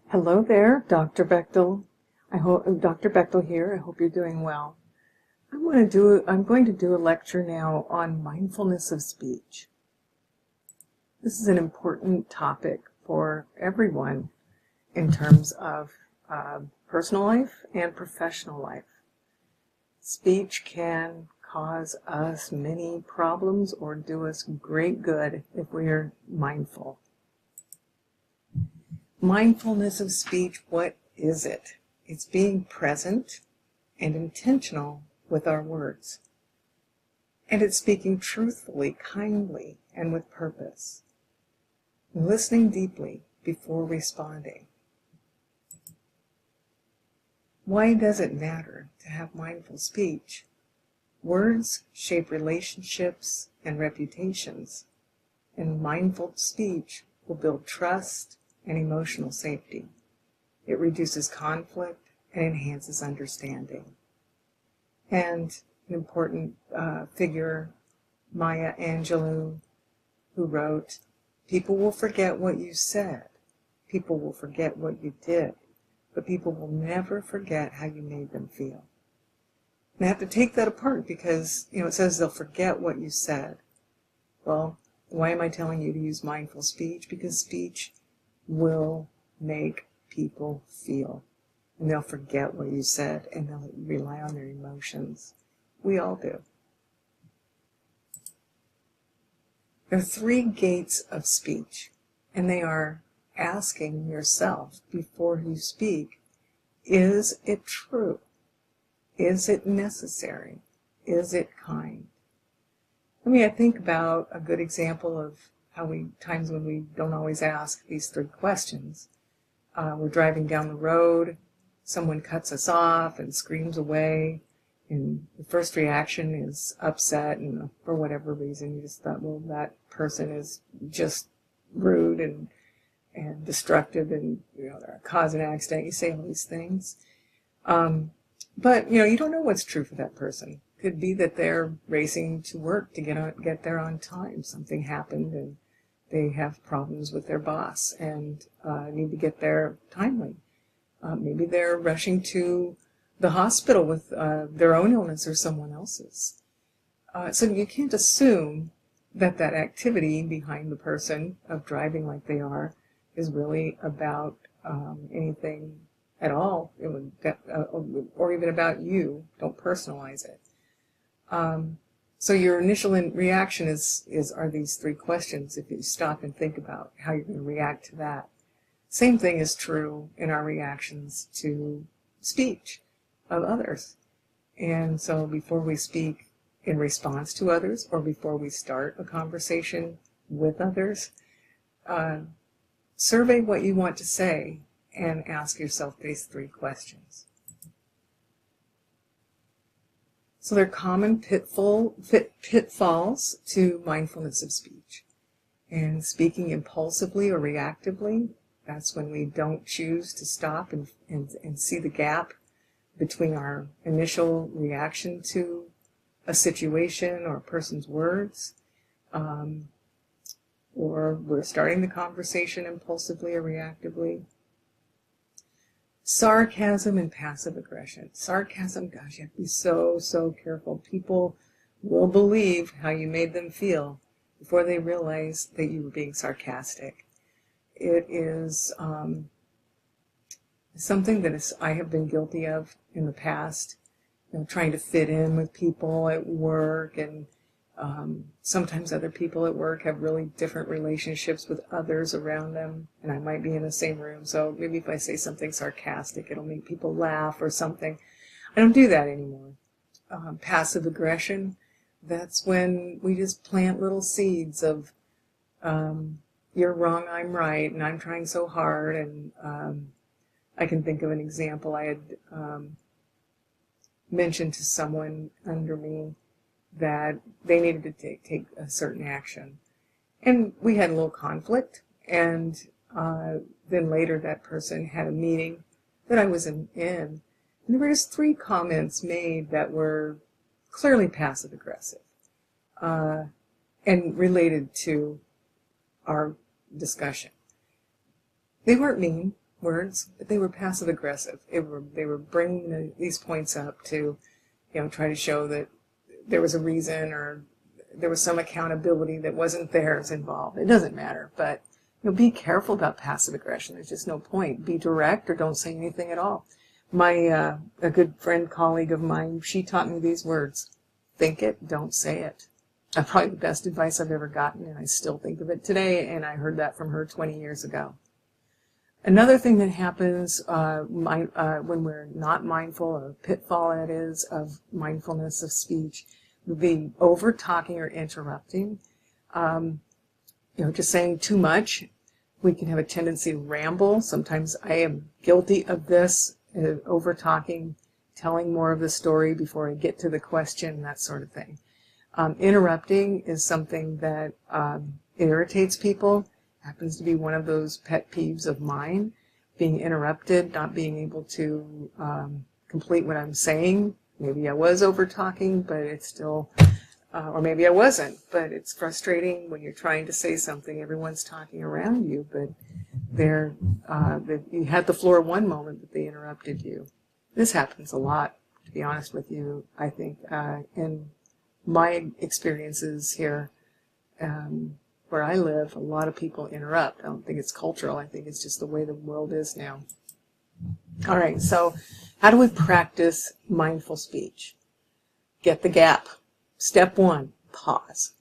Hello there, Dr. Bechtel. Dr. Bechtel here. I hope you're doing well. I'm going to do a lecture now on mindfulness of speech. This is an important topic for everyone in terms of personal life and professional life. Speech can cause us many problems or do us great good if we are mindful. Mindfulness of speech, what is it? It's being present and intentional with our words. And it's speaking truthfully, kindly, and with purpose. Listening deeply before responding. Why does it matter to have mindful speech? Words shape relationships and reputations, and mindful speech will build trust and emotional safety. It reduces conflict and enhances understanding. And an important figure, Maya Angelou, who wrote, "People will forget what you said, people will forget what you did, but people will never forget how you made them feel." And I have to take that apart because, it says they'll forget what you said. Well, why am I telling you to use mindful speech? Because speech will make people feel. And they'll forget what you said, and they'll rely on their emotions. We all do. There are 3 gates of speech, and they are asking yourself before you speak, is it true? Is it necessary? Is it kind? I think about a good example of times when we don't always ask these 3 questions. We're driving down the road, someone cuts us off and screams away, and the first reaction is upset, and for whatever reason you just thought, well, that person is just rude and destructive, and they're causing an accident. You say all these things. But you don't know what's true for that person. Could be that they're racing to work to get there on time. Something happened and they have problems with their boss and need to get there timely. Maybe they're rushing to the hospital with their own illness or someone else's. So you can't assume that activity behind the person of driving like they are is really about anything at all, or even about you. Don't personalize it. So your initial reaction are these 3 questions if you stop and think about how you're going to react to that. Same thing is true in our reactions to speech of others. And so before we speak in response to others, or before we start a conversation with others, survey what you want to say and ask yourself these 3 questions. So there are common pitfalls to mindfulness of speech. And speaking impulsively or reactively, that's when we don't choose to stop and see the gap between our initial reaction to a situation or a person's words, or we're starting the conversation impulsively or reactively. Sarcasm and passive aggression. Sarcasm, gosh, you have to be so careful. People will believe how you made them feel before they realize that you were being sarcastic. It is something that I have been guilty of in the past, trying to fit in with people at work, and sometimes other people at work have really different relationships with others around them, and I might be in the same room, so maybe if I say something sarcastic, it'll make people laugh or something. I don't do that anymore. Passive aggression, that's when we just plant little seeds of you're wrong, I'm right, and I'm trying so hard. And I can think of an example. I had mentioned to someone under me that they needed to take a certain action. And we had a little conflict, and then later that person had a meeting that I was in, and there were just 3 comments made that were clearly passive-aggressive and related to our discussion. They weren't mean words, but they were passive aggressive. They were bringing these points up to, try to show that there was a reason or there was some accountability that wasn't theirs involved. It doesn't matter, but be careful about passive aggression. There's just no point. Be direct or don't say anything at all. A good friend, colleague of mine, she taught me these words: think it, don't say it. That's probably the best advice I've ever gotten, and I still think of it today, and I heard that from her 20 years ago. Another thing that happens when we're not mindful, or a pitfall that is, of mindfulness of speech, would be over-talking or interrupting. Just saying too much. We can have a tendency to ramble. Sometimes I am guilty of this, over-talking, telling more of the story before I get to the question, that sort of thing. Interrupting is something that irritates people. Happens to be one of those pet peeves of mine. Being interrupted, not being able to complete what I'm saying. Maybe I was over-talking, but it's still, or maybe I wasn't, but it's frustrating when you're trying to say something. Everyone's talking around you, but you had the floor one moment, but they interrupted you. This happens a lot, to be honest with you, I think, in my experiences here. Where I live, a lot of people interrupt. I don't think it's cultural. I think it's just the way the world is now. All right, so how do we practice mindful speech? Get the gap. Step 1, pause.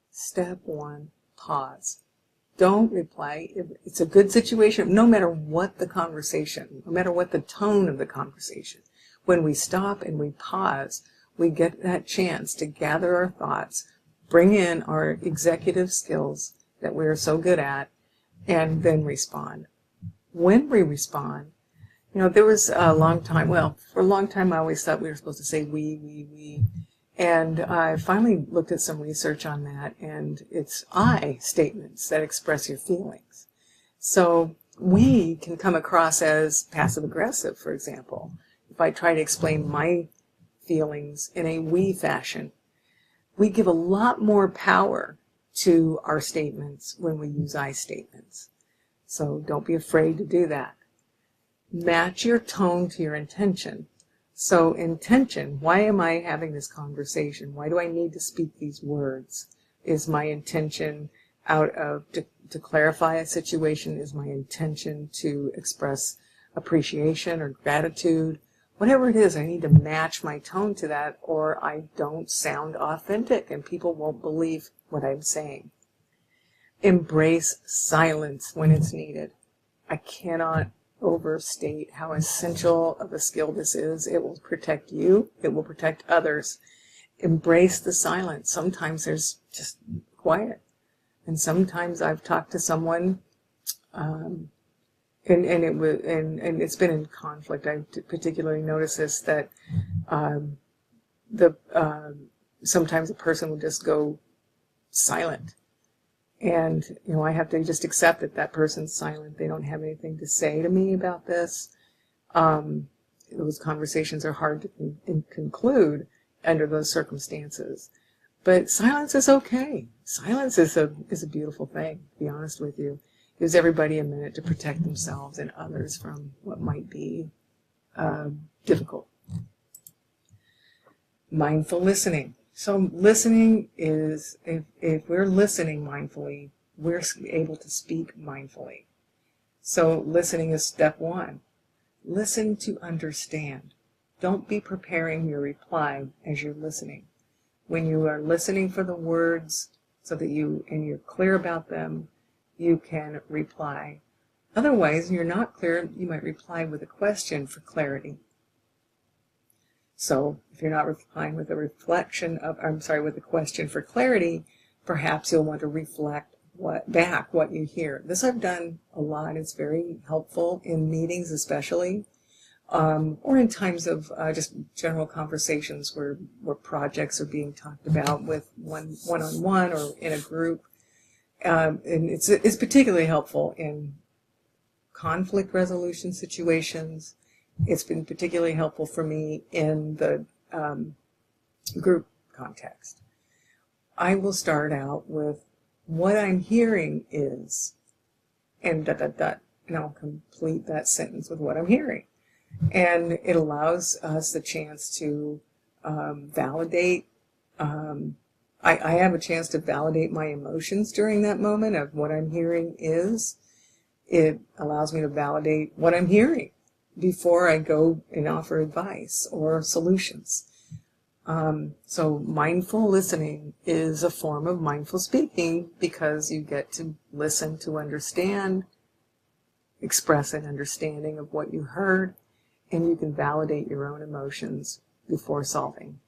Step 1, pause. Don't reply. If it's a good situation, no matter what the conversation, no matter what the tone of the conversation. When we stop and we pause, we get that chance to gather our thoughts, bring in our executive skills that we're so good at, and then respond. When we respond, there was a long time, for a long time I always thought we were supposed to say we. And I finally looked at some research on that, and it's I statements that express your feelings. So we can come across as passive-aggressive, for example. If I try to explain my feelings in a we fashion, we give a lot more power to our statements when we use I statements. So don't be afraid to do that. Match your tone to your intention. So intention, why am I having this conversation? Why do I need to speak these words? Is my intention to clarify a situation? Is my intention to express appreciation or gratitude? Whatever it is, I need to match my tone to that, or I don't sound authentic and people won't believe what I'm saying. Embrace silence when it's needed. I cannot overstate how essential of a skill this is. It will protect you. It will protect others. Embrace the silence. Sometimes there's just quiet. And sometimes I've talked to someone, and it's been in conflict. I particularly noticed this, that sometimes a person will just go silent, and I have to just accept that that person's silent. They don't have anything to say to me about this. Those conversations are hard to conclude under those circumstances. But silence is okay. Silence is a beautiful thing, to be honest with you. Gives everybody a minute to protect themselves and others from what might be difficult. Mindful listening. So listening is, if we're listening mindfully, we're able to speak mindfully. So listening is step 1. Listen to understand. Don't be preparing your reply as you're listening. When you are listening for the words so that you're clear about them, you can reply. Otherwise, you're not clear, you might reply with a question for clarity. So if you're not replying with a with a question for clarity, perhaps you'll want to reflect what you hear. This I've done a lot. It's very helpful in meetings, especially, or in times of just general conversations where projects are being talked about with one-on-one or in a group. And it's particularly helpful in conflict resolution situations. It's been particularly helpful for me in the group context. I will start out with what I'm hearing is, and ... and I'll complete that sentence with what I'm hearing. And it allows us the chance to validate. I have a chance to validate my emotions during that moment of what I'm hearing is. It allows me to validate what I'm hearing before I go and offer advice or solutions. So mindful listening is a form of mindful speaking because you get to listen to understand, express an understanding of what you heard, and you can validate your own emotions before solving.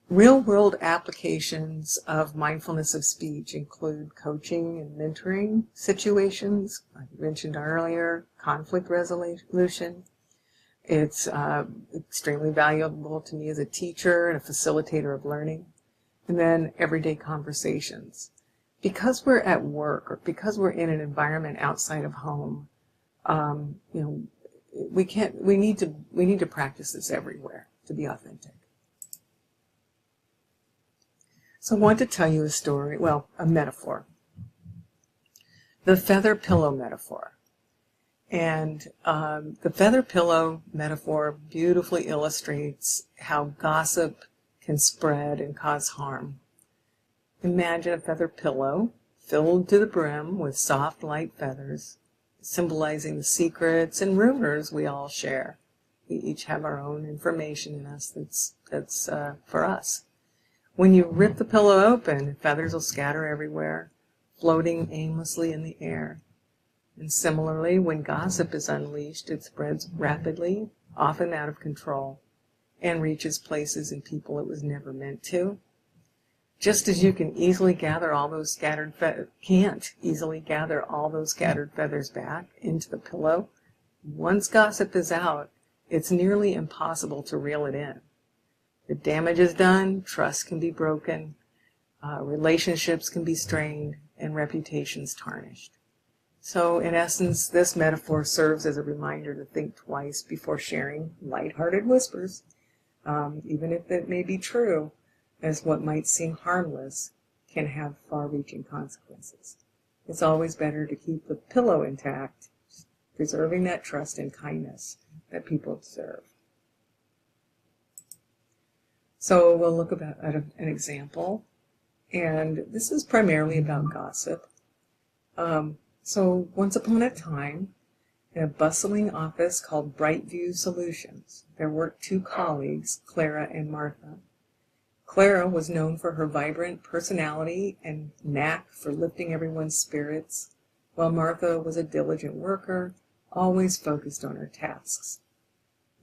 Real-world applications of mindfulness of speech include coaching and mentoring situations, like I mentioned earlier, conflict resolution. It's extremely valuable to me as a teacher and a facilitator of learning. And then everyday conversations. Because we're at work or because we're in an environment outside of home, we need to practice this everywhere to be authentic. So I want to tell you a story, a metaphor. The feather pillow metaphor. And the feather pillow metaphor beautifully illustrates how gossip can spread and cause harm. Imagine a feather pillow filled to the brim with soft, light feathers, symbolizing the secrets and rumors we all share. We each have our own information in us that's for us. When you rip the pillow open, feathers will scatter everywhere, floating aimlessly in the air. And similarly, when gossip is unleashed, it spreads rapidly, often out of control, and reaches places and people it was never meant to. Just as you can't easily gather all those scattered feathers back into the pillow, once gossip is out, it's nearly impossible to reel it in. The damage is done, trust can be broken, relationships can be strained, and reputations tarnished. So, in essence, this metaphor serves as a reminder to think twice before sharing lighthearted whispers, even if it may be true, as what might seem harmless can have far-reaching consequences. It's always better to keep the pillow intact, preserving that trust and kindness that people deserve. So we'll look at an example, and this is primarily about gossip. So once upon a time, in a bustling office called Brightview Solutions, there worked two colleagues, Clara and Martha. Clara was known for her vibrant personality and knack for lifting everyone's spirits, while Martha was a diligent worker, always focused on her tasks.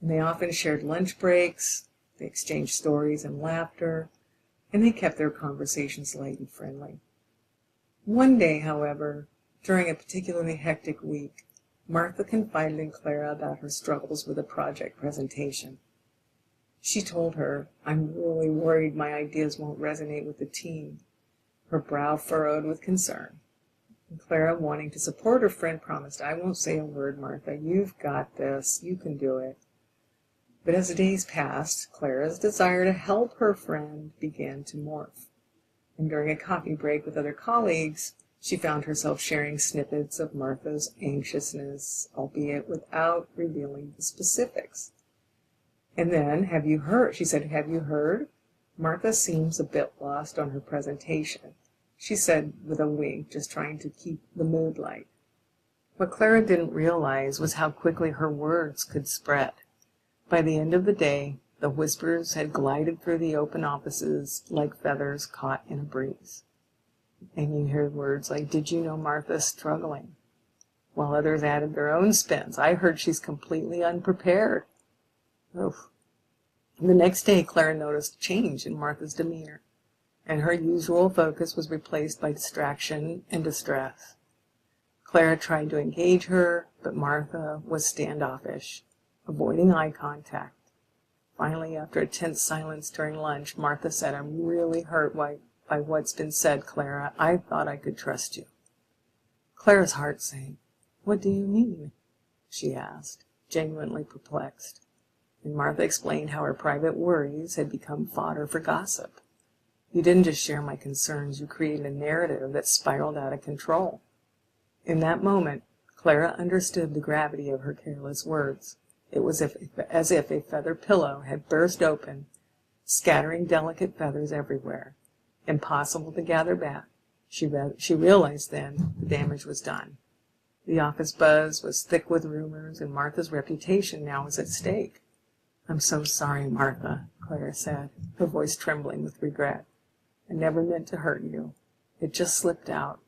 And they often shared lunch breaks, they exchanged stories and laughter, and they kept their conversations light and friendly. One day, however, during a particularly hectic week, Martha confided in Clara about her struggles with a project presentation. She told her, "I'm really worried my ideas won't resonate with the team," her brow furrowed with concern. And Clara, wanting to support her friend, promised, "I won't say a word, Martha. You've got this. You can do it." But as the days passed, Clara's desire to help her friend began to morph. And during a coffee break with other colleagues, she found herself sharing snippets of Martha's anxiousness, albeit without revealing the specifics. And then, she said, "Have you heard? Martha seems a bit lost on her presentation," she said with a wink, just trying to keep the mood light. What Clara didn't realize was how quickly her words could spread. By the end of the day, the whispers had glided through the open offices like feathers caught in a breeze. And you hear words like, "Did you know Martha's struggling?" While others added their own spins. "I heard she's completely unprepared." Oof. The next day, Clara noticed a change in Martha's demeanor, and her usual focus was replaced by distraction and distress. Clara tried to engage her, but Martha was standoffish, avoiding eye contact. Finally, after a tense silence during lunch, Martha said, "I'm really hurt by what's been said, Clara. I thought I could trust you." Clara's heart sank. "What do you mean?" she asked, genuinely perplexed. And Martha explained how her private worries had become fodder for gossip. "You didn't just share my concerns, you created a narrative that spiraled out of control. In that moment, Clara understood the gravity of her careless words. It was as if a feather pillow had burst open, scattering delicate feathers everywhere. Impossible to gather back. She realized then the damage was done. The office buzz was thick with rumors, and Martha's reputation now was at stake. "I'm so sorry, Martha," Clara said, her voice trembling with regret. "I never meant to hurt you. It just slipped out."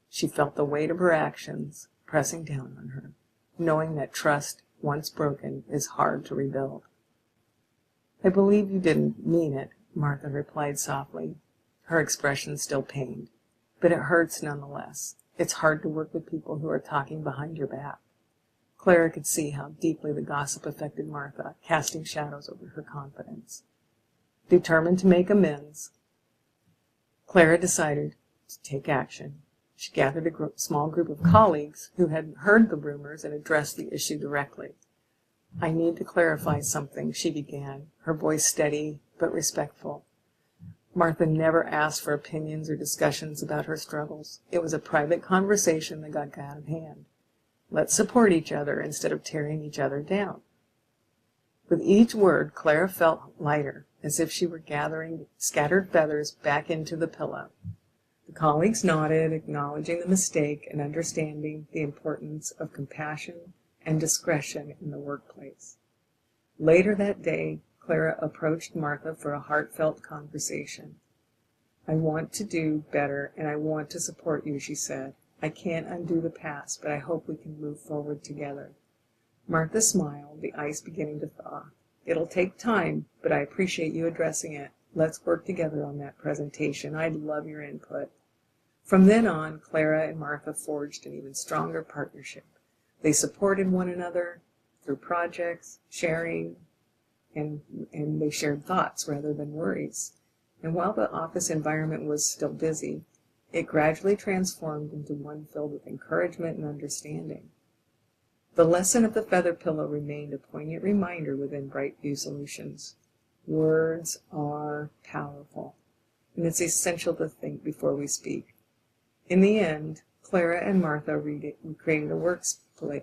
She felt the weight of her actions pressing down on her, knowing that trust, once broken, is hard to rebuild. "I believe you didn't mean it," Martha replied softly, her expression still pained. "But it hurts nonetheless. It's hard to work with people who are talking behind your back." Clara could see how deeply the gossip affected Martha, casting shadows over her confidence. Determined to make amends, Clara decided to take action. She gathered a small group of colleagues who had heard the rumors and addressed the issue directly. "I need to clarify something," she began, her voice steady but respectful. Martha never asked for opinions or discussions about her struggles. It was a private conversation that got out of hand. Let's support each other instead of tearing each other down. With each word, Clara felt lighter, as if she were gathering scattered feathers back into the pillow. The colleagues nodded, acknowledging the mistake and understanding the importance of compassion and discretion in the workplace. Later that day, Clara approached Martha for a heartfelt conversation. "I want to do better, and I want to support you," she said. "I can't undo the past, but I hope we can move forward together." Martha smiled, the ice beginning to thaw. "It'll take time, but I appreciate you addressing it. Let's work together on that presentation. I'd love your input." From then on, Clara and Martha forged an even stronger partnership. They supported one another through projects, sharing, and they shared thoughts rather than worries. And while the office environment was still busy, it gradually transformed into one filled with encouragement and understanding. The lesson of the feather pillow remained a poignant reminder within Brightview Solutions. Words are powerful, and it's essential to think before we speak. In the end, Clara and Martha created a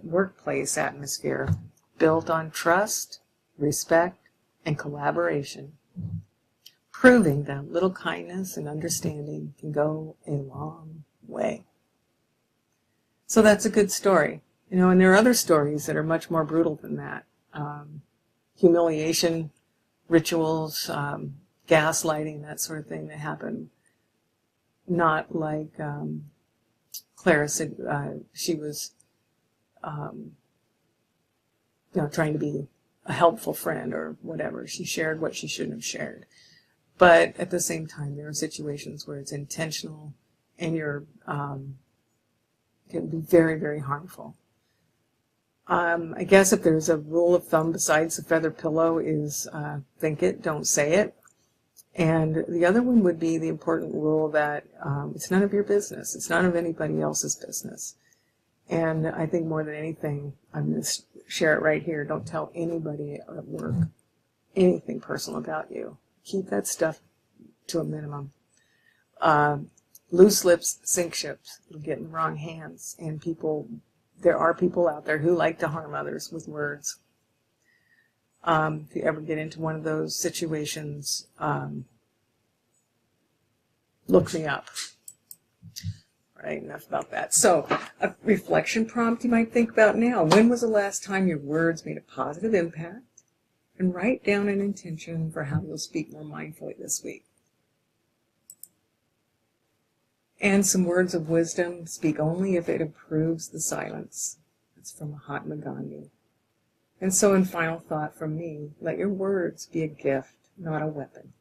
workplace atmosphere built on trust, respect, and collaboration, proving that little kindness and understanding can go a long way. So that's a good story. And there are other stories that are much more brutal than that. Humiliation, rituals, gaslighting, that sort of thing that happen. Not like Clara said she was trying to be a helpful friend or whatever. She shared what she shouldn't have shared. But at the same time, there are situations where it's intentional and can be very, very harmful. I guess if there's a rule of thumb besides the feather pillow is think it, don't say it. And the other one would be the important rule that it's none of your business. It's none of anybody else's business. And I think more than anything, I'm going to share it right here. Don't tell anybody at work anything personal about you. Keep that stuff to a minimum. Loose lips sink ships. It'll get in the wrong hands. And there are people out there who like to harm others with words. If you ever get into one of those situations, look me up. Right, enough about that. So, a reflection prompt you might think about now. When was the last time your words made a positive impact? And write down an intention for how you'll speak more mindfully this week. And some words of wisdom: speak only if it improves the silence. That's from Mahatma Gandhi. And so, in final thought from me, let your words be a gift, not a weapon.